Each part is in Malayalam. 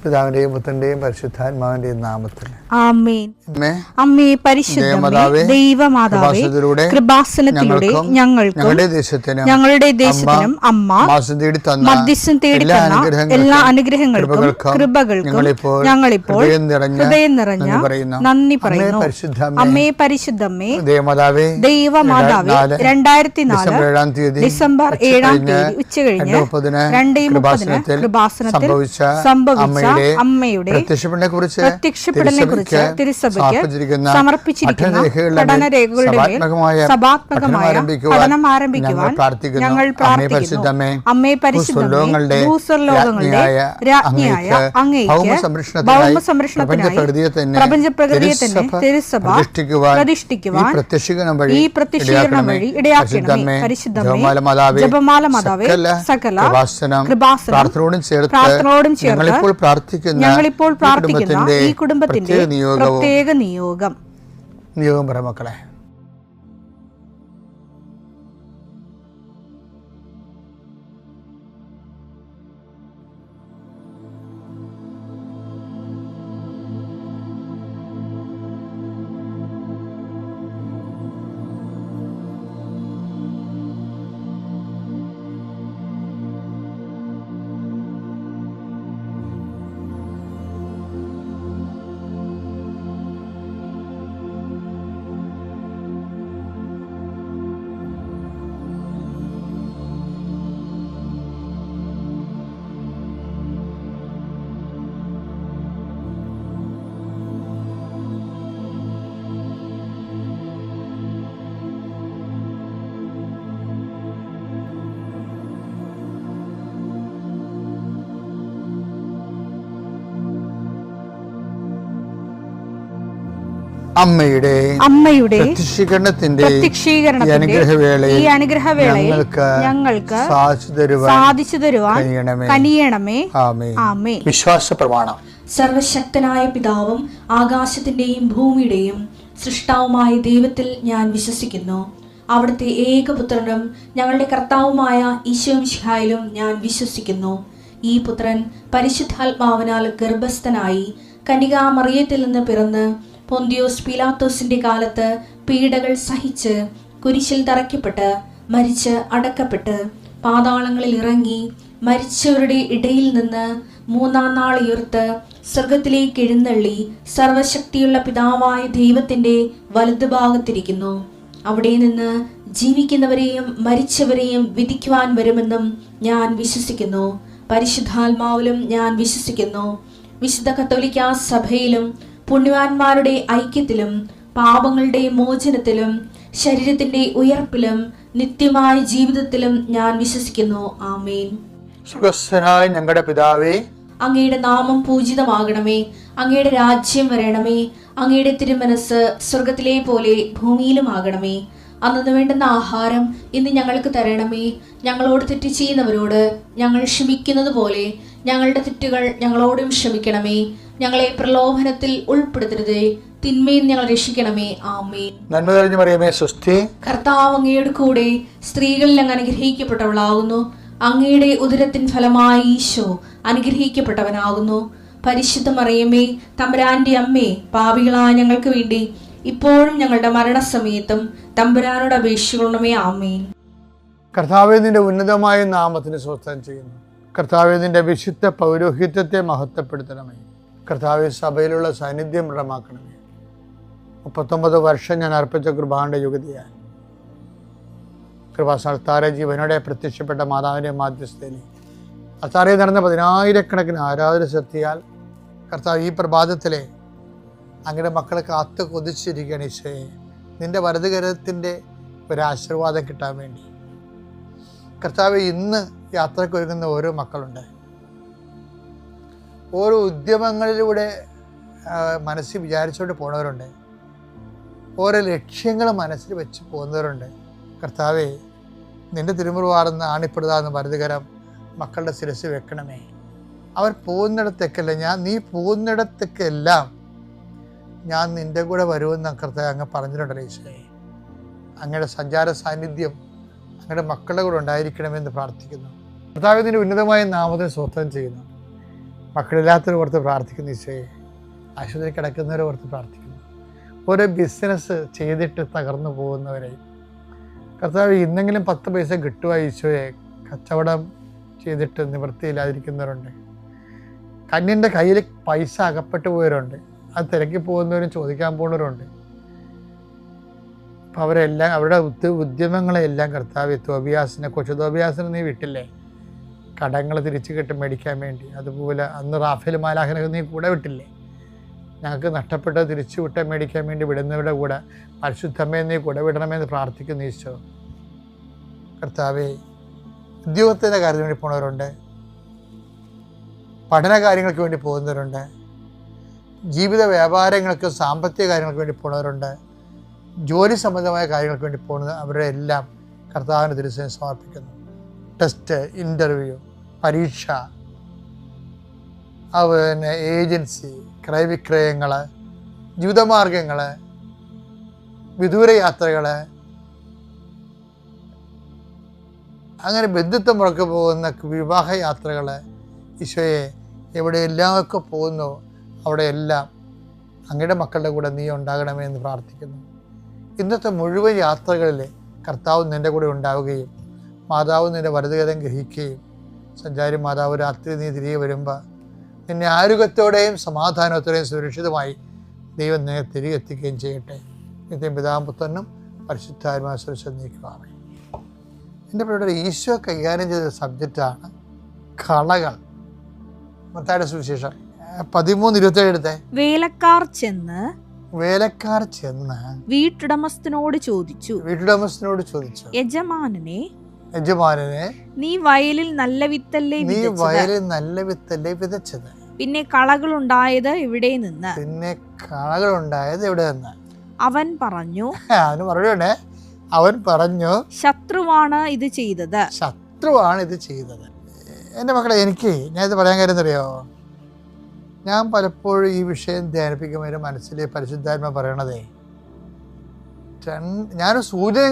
പിതാവിന്റെയും പുത്രന്റെയും പരിശുദ്ധാത്മാവിന്റെയും നാമത്തിൽ ആമേൻ. അമ്മേ പരിശുദ്ധമേ, ദൈവമാതാവേ, കൃപാസനത്തിലൂടെ ഞങ്ങൾക്കും ഞങ്ങളുടെ ദേശത്തിനും അമ്മ മധ്യസ്ഥം തേടിത്തന്ന എല്ലാ അനുഗ്രഹങ്ങൾക്കും കൃപകൾക്കും ഞങ്ങളിപ്പോൾ ഹൃദയം നിറഞ്ഞ നന്ദി പറയുന്നു. അമ്മേ പരിശുദ്ധമേ, ദൈവമാതാവേ, 2004 ഡിസംബർ 7 ഉച്ചകഴിഞ്ഞ് 2:30 കൃപാസനത്തിൽ സംഭവിച്ച അമ്മയുടെ പ്രത്യക്ഷപ്പെടലിനെ കുറിച്ച് തിരുസഭയ്ക്ക് സമർപ്പിച്ചിരിക്കുന്ന പഠനരേഖകളുടെ മേൽ സഭാത്മകമായ പഠനം ആരംഭിക്കുവാൻ ഞങ്ങൾ പ്രാർത്ഥിക്കുന്നു. അമ്മേ പരിശുദ്ധമേ, ഭൂസ്വർലോകങ്ങളുടെ രാജ്ഞിയായ അങ്ങേയ്ക്ക് ഭൗമസംരക്ഷണത്തിനായി പ്രപഞ്ചപ്രകൃതിയെ തന്നെ തിരുസഭ പ്രതിഷ്ഠിക്കുവാൻ ഈ പ്രത്യക്ഷീകരണം വഴി ഇടയാക്കണമേ. പരിശുദ്ധമേ, ജപമാല മാതാവേ, സകല കൃപാസനം പ്രാർത്ഥനയോടും ചേർത്ത് ഞങ്ങളിപ്പോൾ പ്രാർത്ഥിക്കുന്ന ഈ കുടുംബത്തിന്റെ പ്രത്യേക നിയോഗം പറ മക്കളെ. അമ്മയുടെ പ്രത്യക്ഷീകരണത്തിന്റെ ഈ അനുഗ്രഹവേളയിൽ ഞങ്ങൾക്ക് സാധിച്ചു തരുവാൻ കനിയണമേ. ആമേൻ. വിശ്വാസ പ്രമാണം. സർവശക്തനായ പിതാവും ആകാശത്തിന്റെയും ഭൂമിയുടെയും സൃഷ്ടാവുമായ ദൈവത്തിൽ ഞാൻ വിശ്വസിക്കുന്നു. അവിടുത്തെ ഏകപുത്രനും ഞങ്ങളുടെ കർത്താവുമായ ഈശോ മിശിഹായിലും ഞാൻ വിശ്വസിക്കുന്നു. ഈ പുത്രൻ പരിശുദ്ധാത്മാവിനാൽ ഗർഭസ്ഥനായി കന്യകാമറിയത്തിൽ നിന്ന് പിറന്ന് പൊന്തിയോസ് പീലാത്തോസിന്റെ കാലത്ത് പീഡകൾ സഹിച്ച് കുരിശിൽ തറയ്ക്കപ്പെട്ട് മരിച്ച് അടക്കപ്പെട്ട് പാതാളങ്ങളിൽ ഇറങ്ങി മരിച്ചവരുടെ ഇടയിൽ നിന്ന് 3-ാം നാൾ ഉയർത്ത് സ്വർഗത്തിലേക്ക് എഴുന്നള്ളി സർവശക്തിയുള്ള പിതാവായ ദൈവത്തിന്റെ വലതുഭാഗത്തിരിക്കുന്നു. അവിടെ നിന്ന് ജീവിക്കുന്നവരെയും മരിച്ചവരെയും വിധിക്കുവാൻ വരുമെന്നും ഞാൻ വിശ്വസിക്കുന്നു. പരിശുദ്ധാത്മാവിലും ഞാൻ വിശ്വസിക്കുന്നു. വിശുദ്ധ കത്തോലിക്കാ സഭയിലും പുണ്യവാന്മാരുടെ ഐക്യത്തിലും പാപങ്ങളുടെ മോചനത്തിലും ശരീരത്തിന്റെ ഉയർപ്പിലും നിത്യമായ ജീവിതത്തിലും ഞാൻ വിശ്വസിക്കുന്നു. ആമേൻ. സ്വർഗ്ഗസ്ഥനായ ഞങ്ങളുടെ പിതാവേ, അങ്ങയുടെ നാമം പൂജിതമാകണമേ. അങ്ങയുടെ രാജ്യം വരണമേ. അങ്ങയുടെ തിരുമനസ് സ്വർഗത്തിലെ പോലെ ഭൂമിയിലും ആകണമേ. അന്നു വേണ്ടുന്ന ആഹാരം ഇന്ന് ഞങ്ങൾക്ക് തരണമേ. ഞങ്ങളോട് തെറ്റ് ചെയ്യുന്നവരോട് ഞങ്ങൾ ക്ഷമിക്കുന്നത് പോലെ ഞങ്ങളുടെ തെറ്റുകൾ ഞങ്ങളോടും ക്ഷമിക്കണമേ. ഞങ്ങളെ പ്രലോഭനത്തിൽ ഉൾപ്പെടുത്തരുതേ, തിന്മയിൽ ഞങ്ങൾ രക്ഷിക്കണമേ. ആമേൻ. നന്മ നിറഞ്ഞ മറിയമേ, സ്വസ്തി. കർത്താവ് അങ്ങയുടെ കൂടെ സ്ത്രീകളിൽ അങ്ങ് അനുഗ്രഹിക്കപ്പെട്ടവളാകുന്നു. അങ്ങയുടെ ഉദരത്തിൻ ഫലമായി ഈശോ അനുഗ്രഹിക്കപ്പെട്ടവനാകുന്നു. പരിശുദ്ധ മറിയമേ, തമ്പുരാന്റെ അമ്മേ, പാപികളായ ഞങ്ങൾക്ക് വേണ്ടി ഇപ്പോഴും ഞങ്ങളുടെ മരണസമയത്തും തമ്പുരാനോട് അപേക്ഷിക്കണമേ. ആമേൻ. കർത്താവേ, നിന്റെ ഉന്നതമായ നാമത്തിന് സ്വസ്ഥം ചെയ്യുന്നു. കർത്താവേ, നിന്റെ വിശുദ്ധ പൗരോഹിത്യത്തെ മഹത്വപ്പെടുത്തണമേ. കർത്താവേ, സഭയിലുള്ള സാന്നിധ്യം ദൃഢമാക്കണമേ. 39 വർഷം ഞാൻ അർപ്പിച്ച കൃപാന്റെ യുഗതിയാൽ കൃപാസ്ഥാന ജീവനോടെ പ്രത്യക്ഷപ്പെട്ട മാതാവിൻ്റെ മാധ്യസ്ഥയിൽ അത്താറയിൽ നടന്ന 10,000-കണക്കിന് ആരാധന ശക്തിയാൽ കർത്താവ് ഈ പ്രഭാതത്തിലെ അങ്ങയുടെ മക്കളെ കാത്തു കൊതിച്ചിരിക്കുകയാണ്. ഈശോയെ, നിന്റെ വലതുകരത്തിൻ്റെ ഒരാശീർവാദം കിട്ടാൻ വേണ്ടി കർത്താവ് ഇന്ന് യാത്രയ്ക്ക് ഒരുങ്ങുന്ന ഓരോ മക്കളുണ്ട്. ഓരോ ഉദ്യമങ്ങളിലൂടെ മനസ്സിൽ വിചാരിച്ചുകൊണ്ട് പോകുന്നവരുണ്ട്. ഓരോ ലക്ഷ്യങ്ങൾ മനസ്സിൽ വെച്ച് പോകുന്നവരുണ്ട്. കർത്താവേ, നിന്റെ തിരുമുറുവാർന്ന് ആണിപ്പെടുതാന്ന് വലതുകരം മക്കളുടെ ശിരസ് വെക്കണമേ. അവർ പോകുന്നിടത്തേക്കല്ല, നീ പോകുന്നിടത്തേക്കെല്ലാം ഞാൻ നിൻ്റെ കൂടെ വരുമെന്ന് കർത്താവ് അങ്ങ് പറഞ്ഞിട്ടുണ്ടല്ലോ. ഈശോയെ, അങ്ങയുടെ സഞ്ചാര സാന്നിധ്യം അങ്ങയുടെ മക്കളുടെ കൂടെ ഉണ്ടായിരിക്കണമെന്ന് പ്രാർത്ഥിക്കുന്നു. കർത്താവ്, നിന്റെ ഉന്നതമായ നാമത്തെ സ്തോത്രം ചെയ്യുന്നു. മക്കളില്ലാത്തവരെ ഓർത്ത് പ്രാർത്ഥിക്കുന്നു ഈശോയെ. ആശുപത്രി കിടക്കുന്നവരെ ഓർത്ത് പ്രാർത്ഥിക്കുന്നു. ഓരോ ബിസിനസ് ചെയ്തിട്ട് തകർന്നു പോകുന്നവരെ കർത്താവ് ഇന്നെങ്കിലും 10 പൈസ കിട്ടുക ഈശോയെ. കച്ചവടം ചെയ്തിട്ട് നിവൃത്തിയില്ലാതിരിക്കുന്നവരുണ്ട്. കന്യൻ്റെ കയ്യിൽ പൈസ അകപ്പെട്ടു പോയവരുണ്ട്. അത് തിരക്കി പോകുന്നവരും ചോദിക്കാൻ പോകുന്നവരുണ്ട്. അപ്പം അവരെല്ലാം അവരുടെ ഉദ്യമങ്ങളെല്ലാം കർത്താവ് കൊച്ചു തോബിയാസിനെ നീ വിട്ടില്ലേ കടങ്ങൾ തിരിച്ചു കിട്ടി മേടിക്കാൻ വേണ്ടി? അതുപോലെ അന്ന് റാഫേൽ മാലാഖനൊക്കെ നീ കൂടെ വിട്ടില്ലേ? ഞങ്ങൾക്ക് നഷ്ടപ്പെട്ടത് തിരിച്ചു വിട്ട മേടിക്കാൻ വേണ്ടി വിടുന്നവരുടെ കൂടെ പരിശുദ്ധമേ നീ കൂടെ വിടണമെന്ന് പ്രാർത്ഥിക്കുന്നു ഈശോ. കർത്താവേ, ഉദ്യോഗത്തിൻ്റെ കാര്യത്തിന് വേണ്ടി പോകുന്നവരുണ്ട്, പഠന കാര്യങ്ങൾക്ക് വേണ്ടി പോകുന്നവരുണ്ട്, ജീവിത വ്യാപാരങ്ങൾക്ക് സാമ്പത്തിക കാര്യങ്ങൾക്ക് വേണ്ടി പോകുന്നവരുണ്ട്, ജോലി സംബന്ധമായ കാര്യങ്ങൾക്ക് വേണ്ടി പോകുന്നത് അവരുടെ എല്ലാം കർത്താവിന് തിരുസേന സമർപ്പിക്കുന്നു. ടെസ്റ്റ്, ഇൻ്റർവ്യൂ, പരീക്ഷ, അതുപോലെ ഏജൻസി, ക്രയവിക്രയങ്ങൾ, ജീവിതമാർഗങ്ങൾ, വിദൂര യാത്രകൾ, അങ്ങനെ ബന്ധുത്വം മുറക്ക് പോകുന്ന വിവാഹ യാത്രകൾ, ഈശോയെ എവിടെയെല്ലാമൊക്കെ പോകുന്നു അവിടെയെല്ലാം അങ്ങയുടെ മക്കളുടെ കൂടെ നീ ഉണ്ടാകണമേ എന്ന് പ്രാർത്ഥിക്കുന്നു. ഇന്നത്തെ മുഴുവൻ യാത്രകളിൽ കർത്താവ് നിൻ്റെ കൂടെ ഉണ്ടാവുകയും മാതാവ് നിൻ്റെ വലതുകരം ഗ്രഹിക്കുകയും സഞ്ചാരി മാതാവ് രാത്രി നീ തിരികെ വരുമ്പോൾ നിന്നെ ആരോഗ്യത്തോടെയും സമാധാനത്തോടെയും സുരക്ഷിതമായി ദൈവം നിന്നെ തിരികെ എത്തിക്കുകയും ചെയ്യട്ടെ. നിത്യം പിതാവും പുത്രനും പരിശുദ്ധാത്മാവും സുരക്ഷിതം നീക്കുവാണ്. എൻ്റെ പ്രിയപ്പെട്ട ഈശോ കൈകാര്യം ചെയ്ത സബ്ജക്റ്റാണ് കളകൾ. മത്തായിയുടെ സുവിശേഷം 13:27 എടുത്തേ. വേലക്കാർ ചെന്ന് വീട്ടുടമസ്ഥനോട് ചോദിച്ചു, യജമാനനെ നീ വയലിൽ നല്ല വിത്തല്ലേ വിതച്ചത്? പിന്നെ കളകളുണ്ടായത് എവിടെ നിന്ന്? അവൻ പറഞ്ഞു ശത്രുവാണ് ഇത് ചെയ്തത്. എൻ്റെ മക്കളെ, ഞാൻ ഇത് പറയാൻ കാര്യം അറിയോ? ഞാൻ പലപ്പോഴും ഈ വിഷയം ധ്യാനിപ്പിക്കുമ്പോൾ എൻ്റെ മനസ്സിലെ പരിശുദ്ധാത്മ പറയണതേ, ഞാനൊരു സൂചന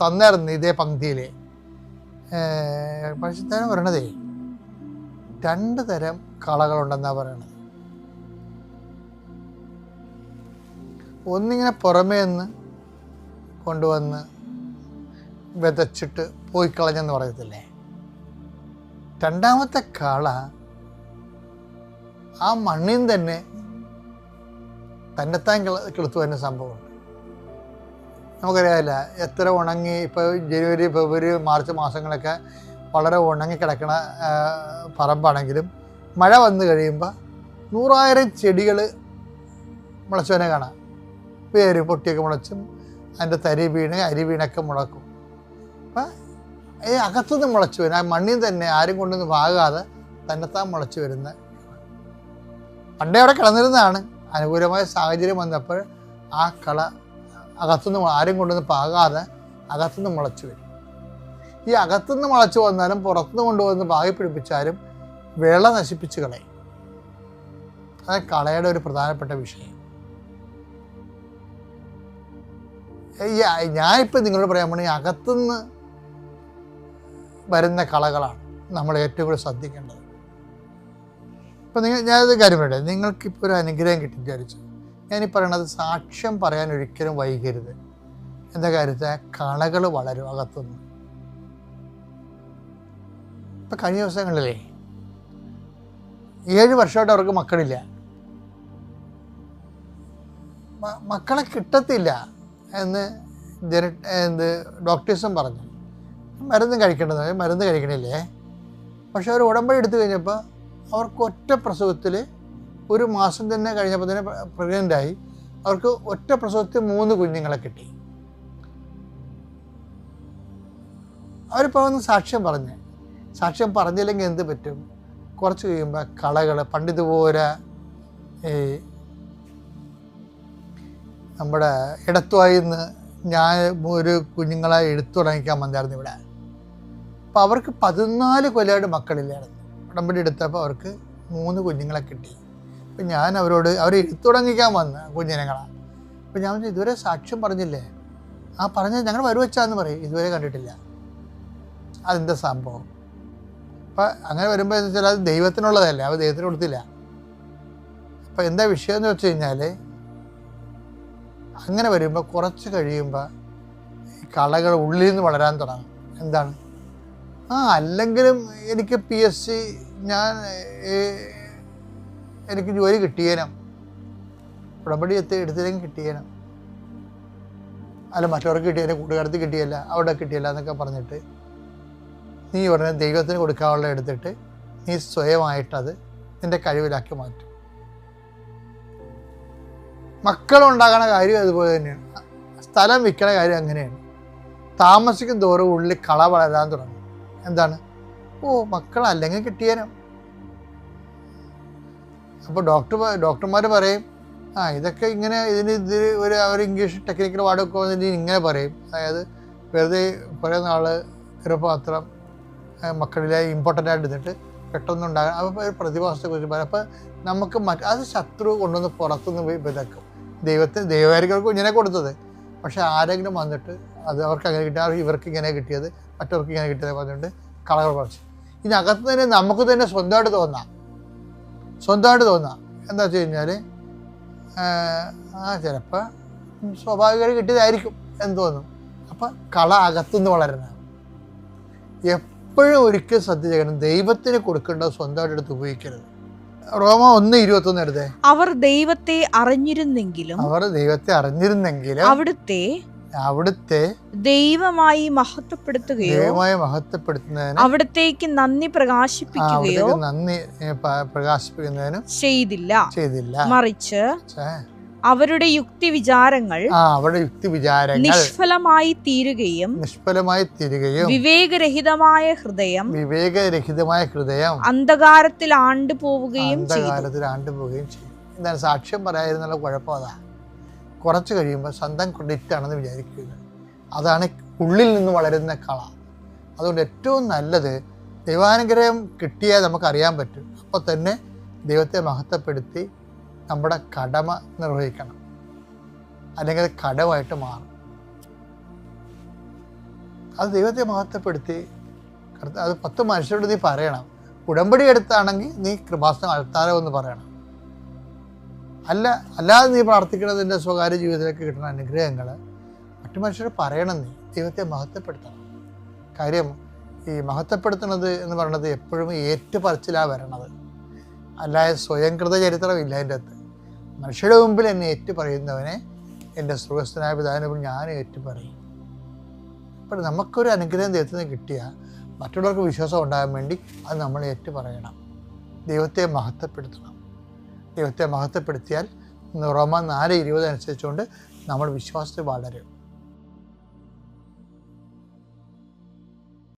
തന്നായിരുന്നു ഇതേ പങ്ക്തിയിൽ. പരിശുദ്ധാത്മ പറയണതേ 2 തരം കളകളുണ്ടെന്നാണ് പറയണത്. ഒന്നിങ്ങനെ പുറമേ നിന്ന് കൊണ്ടുവന്ന് വിതച്ചിട്ട് പോയി കളഞ്ഞെന്ന് പറയത്തില്ലേ? രണ്ടാമത്തെ കള ആ മണ്ണിൽ തന്നെ തന്നെത്താൻ കിളുത്തു വരുന്ന സംഭവമുണ്ട്. നമുക്കറിയാമല്ല, എത്ര ഉണങ്ങി ഇപ്പോൾ ജനുവരി, ഫെബ്രുവരി, മാർച്ച് മാസങ്ങളൊക്കെ വളരെ ഉണങ്ങി കിടക്കണ പറമ്പാണെങ്കിലും മഴ വന്നു കഴിയുമ്പോൾ 100,000 ചെടികൾ മുളച്ചവനെ കാണാം. വേര് പൊട്ടിയൊക്കെ മുളച്ചും അതിൻ്റെ തരി വീണ് അരി വീണൊക്കെ മുളക്കും. അപ്പം ഈ അകത്തുനിന്ന് മുളച്ചു വരും, ആ മണ്ണിൽ തന്നെ ആരും കൊണ്ടൊന്നും വാകാതെ തന്നെത്താൻ മുളച്ചു വരുന്ന. പണ്ടേ അവിടെ കിടന്നിരുന്നതാണ്. അനുകൂലമായ സാഹചര്യം വന്നപ്പോൾ ആ കള അകത്തുനിന്ന് ആരും കൊണ്ടൊന്നും പാകാതെ അകത്തുനിന്ന് മുളച്ചു വരും. ഈ അകത്തുനിന്ന് മുളച്ചു വന്നാലും പുറത്തുനിന്ന് കൊണ്ടുവന്ന് പാകി പിടിപ്പിച്ചാലും വിള നശിപ്പിച്ച് കളയും. അത് കളയുടെ ഒരു പ്രധാനപ്പെട്ട വിഷയം. ഞാനിപ്പോൾ നിങ്ങളോട് പറയാൻ പോണ ഈ അകത്തുനിന്ന് വരുന്ന കളകളാണ് നമ്മൾ ഏറ്റവും കൂടുതൽ ശ്രദ്ധിക്കേണ്ടത്. ഇപ്പം ഞാനത് കാര്യം പറയട്ടെ, നിങ്ങൾക്കിപ്പോൾ ഒരു അനുഗ്രഹം കിട്ടി വിചാരിച്ചു. ഞാനീ പറയണത് സാക്ഷ്യം പറയാൻ ഒരിക്കലും വൈകരുത്. എന്താ കാര്യത്തെ കളകൾ വളരും അകത്തുനിന്ന്. ഇപ്പം കഴിഞ്ഞ ദിവസങ്ങളിലേ 7 വർഷമായിട്ട് അവർക്ക് മക്കളില്ല, മക്കളെ കിട്ടത്തില്ല എന്ന് ഡോക്ടേഴ്സും പറഞ്ഞു. മരുന്ന് കഴിക്കണില്ലേ. പക്ഷെ അവർ ഉടമ്പടി എടുത്തു കഴിഞ്ഞപ്പോൾ അവർക്ക് ഒറ്റ പ്രസവത്തിൽ 1 മാസം തന്നെ കഴിഞ്ഞപ്പോൾ തന്നെ പ്രഗ്നൻ്റായി. അവർക്ക് ഒറ്റ പ്രസവത്തിൽ 3 കുഞ്ഞുങ്ങളെ കിട്ടി. അവരിപ്പോൾ ഒന്ന് സാക്ഷ്യം പറഞ്ഞില്ലെങ്കിൽ എന്ത് പറ്റും? കുറച്ച് കഴിയുമ്പോൾ കളകൾ പണ്ടിതുപോലെ ഈ നമ്മുടെ ഇടത്തുവായിന്ന് ഞാൻ ഒരു കുഞ്ഞുങ്ങളെ എടുത്തു തുടങ്ങിക്കാൻ വന്നായിരുന്നു ഇവിടെ. അപ്പോൾ അവർക്ക് 14 കൊല്ലമായിട്ട് മക്കളില്ലായിരുന്നു. ഉടമ്പടി എടുത്തപ്പോൾ അവർക്ക് 3 കുഞ്ഞുങ്ങളെ കിട്ടി. അപ്പം ഞാൻ അവരെ എടുത്തു തുടങ്ങിക്കാൻ വന്ന് കുഞ്ഞിനങ്ങളാണ്. അപ്പം ഞാൻ ഇതുവരെ സാക്ഷ്യം പറഞ്ഞില്ലേ? പറഞ്ഞത് ഞങ്ങൾ വരുവച്ചാന്ന് പറയും, ഇതുവരെ കണ്ടിട്ടില്ല. അതിൻ്റെ സംഭവം അപ്പം അങ്ങനെ വരുമ്പോൾ എന്ന് വെച്ചാൽ അത് ദൈവത്തിനുള്ളതല്ല, അവ ദൈവത്തിന് കൊടുത്തില്ല. അപ്പം എന്താ വിഷയം എന്ന് വെച്ച് കഴിഞ്ഞാൽ, അങ്ങനെ വരുമ്പോൾ കുറച്ച് കഴിയുമ്പോൾ ഈ കളകൾ ഉള്ളിൽ നിന്ന് വളരാൻ തുടങ്ങും. എന്താണ്? അല്ലെങ്കിലും എനിക്ക് PSC എനിക്ക് ജോലി കിട്ടിയേനം, ഉടമ്പടി എടുത്തില്ലെങ്കിൽ കിട്ടിയേനം, അല്ല മറ്റവർക്ക് കിട്ടിയല്ല, കൂട്ടുകാർക്ക് കിട്ടിയല്ല, അവിടെ കിട്ടിയല്ല എന്നൊക്കെ പറഞ്ഞിട്ട് നീ ഉടനെ ദൈവത്തിന് കൊടുക്കാനുള്ള എടുത്തിട്ട് നീ സ്വയമായിട്ടത് നിൻ്റെ കഴിവിലാക്കി മാറ്റും. മക്കളുണ്ടാകണ കാര്യം അതുപോലെ തന്നെയാണ്. സ്ഥലം വിൽക്കണ കാര്യം അങ്ങനെയാണ്. താമസിക്കും തോറും ഉള്ളിൽ കള വളരാൻ തുടങ്ങും. എന്താണ്? മക്കളല്ലെങ്കിൽ കിട്ടിയേനം. അപ്പോൾ ഡോക്ടർമാർ പറയും ഇതൊക്കെ ഇങ്ങനെ അവർ ഇംഗ്ലീഷ് ടെക്നിക്കൽ വാർഡൊക്കെ വന്നിട്ട് ഇങ്ങനെ പറയും. അതായത് വെറുതെ കുറേ നാൾ ഗർഭപാത്രം മക്കളിലെ ഇമ്പോർട്ടൻ്റ് ആയിട്ട് ഇരുന്നിട്ട് പെട്ടെന്നുണ്ടാകാൻ അപ്പോൾ പ്രതിഭാസത്തെക്കുറിച്ച് പറയും. അപ്പോൾ നമുക്ക് അത് ശത്രു കൊണ്ടുവന്ന് പുറത്തുനിന്ന് വിതക്കും. ദൈവകാരികൾക്ക് കുഞ്ഞിനെ കൊടുത്തത്, പക്ഷെ ആരെങ്കിലും വന്നിട്ട് അത് അവർക്ക് അങ്ങനെ കിട്ടിയ, ഇവർക്ക് ഇങ്ങനെ കിട്ടിയത്, മറ്റവർക്ക് ഇങ്ങനെ കിട്ടിയത് പറഞ്ഞിട്ട് കളകൾ പറിച്ചു. ഇതിനകത്ത് തന്നെ നമുക്ക് തന്നെ സ്വന്തമായിട്ട് തോന്നാം. എന്താ വെച്ച് കഴിഞ്ഞാൽ ചിലപ്പോൾ സ്വാഭാവികമായിട്ട് കിട്ടിയതായിരിക്കും എന്ന് തോന്നും. അപ്പം കള അകത്തുനിന്ന് വളരണം. എപ്പോഴും ഒരിക്കലും ശ്രദ്ധിക്കണം, ദൈവത്തിന് കൊടുക്കേണ്ടത് സ്വന്തമായിട്ട് എടുത്ത് ഉപയോഗിക്കരുത്. റോമ 1:21 എടുത്തേ. അവർ ദൈവത്തെ അറിഞ്ഞിരുന്നെങ്കിലും അവിടുത്തെ ദൈവമായി മഹത്വപ്പെടുത്തുന്നതിന് അവിടത്തേക്ക് നന്ദി പ്രകാശിപ്പിക്കുന്നതിനും ചെയ്തില്ല. മറിച്ച് അവരുടെ യുക്തി വിചാരങ്ങൾ നിഷ്ഫലമായി തീരുകയും വിവേകരഹിതമായ ഹൃദയം അന്ധകാരത്തിൽ ആണ്ടുപോവുകയും ചെയ്യും. എന്താണ് സാക്ഷ്യം പറയാതിരുന്നുള്ള കുഴപ്പം? അതാ, കുറച്ച് കഴിയുമ്പോൾ സ്വന്തം ക്രെഡിറ്റാണെന്ന് വിചാരിക്കുക. അതാണ് ഉള്ളിൽ നിന്ന് വളരുന്ന കള. അതുകൊണ്ട് ഏറ്റവും നല്ലത് ദൈവാനുഗ്രഹം കിട്ടിയാൽ നമുക്കറിയാൻ പറ്റും. അപ്പോൾ തന്നെ ദൈവത്തെ മഹത്വപ്പെടുത്തി നമ്മുടെ കടമ നിർവഹിക്കണം, അല്ലെങ്കിൽ അത് കടമായിട്ട് മാറും. അത് ദൈവത്തെ മഹത്വപ്പെടുത്തി അത് 10 മനുഷ്യരോട് നീ പറയണം. ഉടമ്പടി എടുത്താണെങ്കിൽ നീ കൃപാസനം അൾത്താരോ എന്ന് പറയണം. അല്ലാതെ നീ പ്രാർത്ഥിക്കുന്നതിൻ്റെ സ്വകാര്യ ജീവിതത്തിലേക്ക് കിട്ടുന്ന അനുഗ്രഹങ്ങൾ മറ്റു മനുഷ്യർ പറയണം. നീ ദൈവത്തെ മഹത്വപ്പെടുത്തണം. കാര്യം ഈ മഹത്വപ്പെടുത്തുന്നത് എന്ന് പറയുന്നത് എപ്പോഴും ഏറ്റുപറച്ചിലാണ് വരണത്, അല്ലാതെ സ്വയംകൃത ചരിത്രമില്ല അതിൻ്റെ അകത്ത്. മനുഷ്യരുടെ മുമ്പിൽ എന്നെ ഏറ്റുപറയുന്നവനെ എൻ്റെ സ്വർഗ്ഗസ്ഥനായ പിതാവിനെ ഞാൻ ഏറ്റുപറയും. അപ്പോൾ നമുക്കൊരു അനുഗ്രഹം ദൈവത്തിൽ നിന്ന് കിട്ടിയാൽ മറ്റുള്ളവർക്ക് വിശ്വാസം ഉണ്ടാകാൻ വേണ്ടി അത് നമ്മൾ ഏറ്റുപറയണം. ദൈവത്തെ മഹത്വപ്പെടുത്തണം. ദൈവത്തെ മഹത്വപ്പെടുത്തിയാൽ റോമ 4:20 അനുസരിച്ചുകൊണ്ട് നമ്മൾ വിശ്വാസത്തിൽ വളരും.